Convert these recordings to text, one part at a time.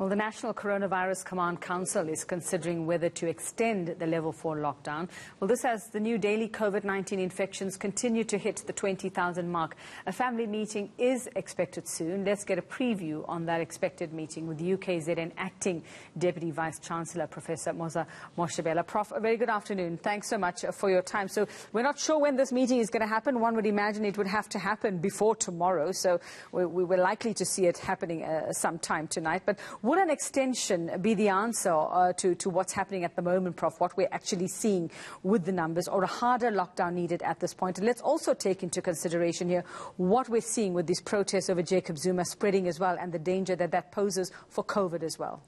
Well, the National Coronavirus Command Council is considering whether to extend the level 4 lockdown. Well, this as the new daily COVID-19 infections continue to hit the 20,000 mark. A family meeting is expected soon. Let's get a preview on that expected meeting with UKZN Acting Deputy Vice-Chancellor, Professor Mosa Moshabela. Prof, a very good afternoon. Thanks so much for your time. So we're not sure when this meeting is going to happen. One would imagine it would have to happen before tomorrow. So we're likely to see it happening sometime tonight. But would an extension be the answer to what's happening at the moment, Prof, what we're actually seeing with the numbers, or a harder lockdown needed at this point? And let's also take into consideration here what we're seeing with these protests over Jacob Zuma spreading as well, and the danger that that poses for COVID as well.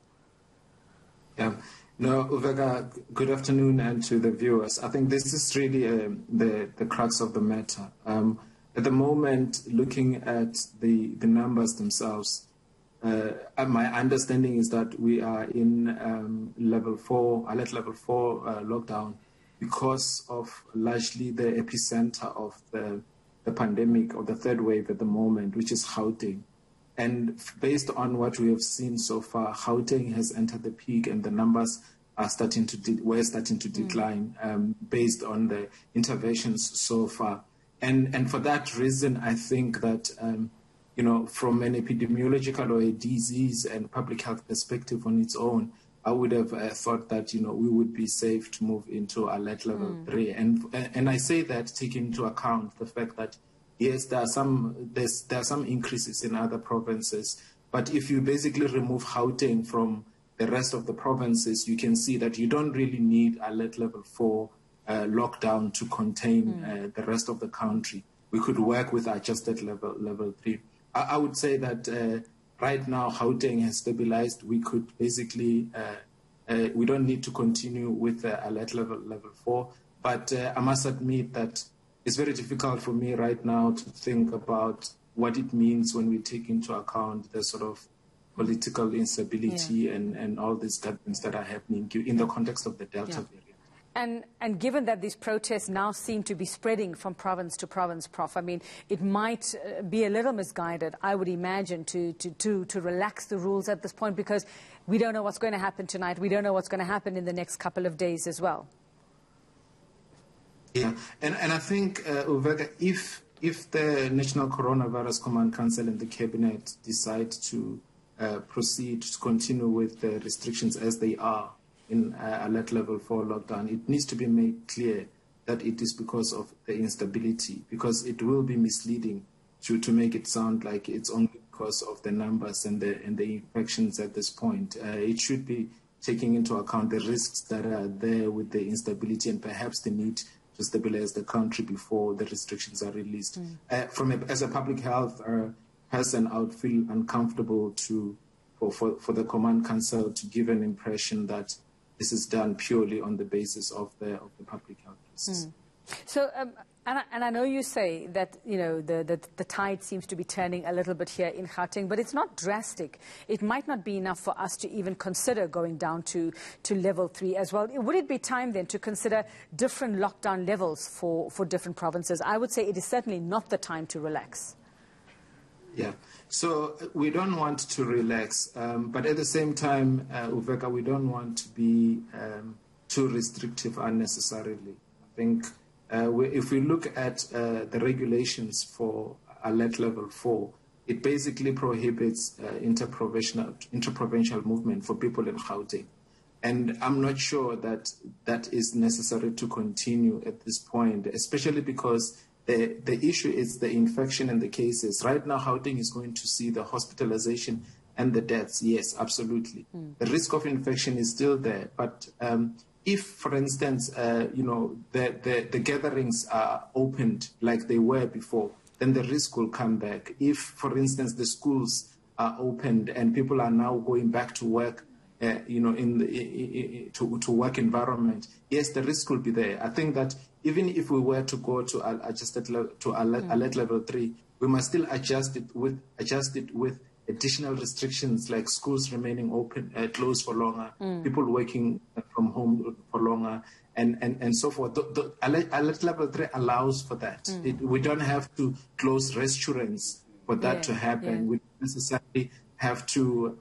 Yeah. No, Uveka, good afternoon, and to the viewers. I think this is really the crux of the matter. At the moment, looking at the numbers themselves, my understanding is that we are in level 4, alert level 4 lockdown because of largely the epicenter of the pandemic, or the third wave at the moment, which is Gauteng. And based on what we have seen so far, Gauteng has entered the peak, and the numbers are starting to decline based on the interventions so far. And for that reason, I think that from an epidemiological or a disease and public health perspective on its own, I would have thought that we would be safe to move into alert level 3. And I say that taking into account the fact that yes, there are some increases in other provinces, but if you basically remove Gauteng from the rest of the provinces, you can see that you don't really need alert level 4 lockdown to contain the rest of the country. We could work with adjusted level 3. I would say that right now Gauteng has stabilized. We could basically, we don't need to continue with alert level 4. But I must admit that it's very difficult for me right now to think about what it means when we take into account the sort of political instability and all these things that are happening in the context of the Delta variant. And given that these protests now seem to be spreading from province to province, Prof, I mean, it might be a little misguided, I would imagine, to relax the rules at this point, because we don't know what's going to happen tonight. We don't know what's going to happen in the next couple of days as well. Yeah, and I think, Uveka, if the National Coronavirus Command Council and the Cabinet decide to proceed to continue with the restrictions as they are in alert level 4 lockdown, it needs to be made clear that it is because of the instability, because it will be misleading to make it sound like it's only because of the numbers and the infections at this point. It should be taking into account the risks that are there with the instability, and perhaps the need to stabilize the country before the restrictions are released. As a public health person, I would feel uncomfortable for the Command Council to give an impression that this is done purely on the basis of the public health risks. So, and I know you say that the tide seems to be turning a little bit here in Gauteng, but it's not drastic. It might not be enough for us to even consider going down to level 3 as well. Would it be time then to consider different lockdown levels for different provinces? I would say it is certainly not the time to relax. Yeah, so we don't want to relax, but at the same time, Uveka, we don't want to be too restrictive unnecessarily. I think if we look at the regulations for alert level 4, it basically prohibits interprovincial movement for people in Gauteng. And I'm not sure that that is necessary to continue at this point, especially because the issue is the infection and the cases. Right now, Gauteng is going to see the hospitalization and the deaths. Yes, absolutely. The risk of infection is still there. But if, for instance, the gatherings are opened like they were before, then the risk will come back. If, for instance, the schools are opened and people are now going back to work, to work environment, yes, the risk will be there. I think that even if we were to go to alert level 3, we must still adjust it with additional restrictions, like schools remaining open, closed for longer, people working from home for longer, and so forth. The alert level 3 allows for that. We don't have to close restaurants for that to happen. We don't necessarily have to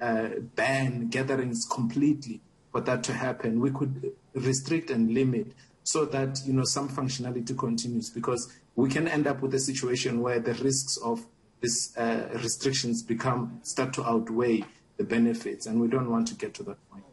ban gatherings completely for that to happen. We could restrict and limit so that, you know, some functionality continues, because we can end up with a situation where the risks of these restrictions start to outweigh the benefits, and we don't want to get to that point.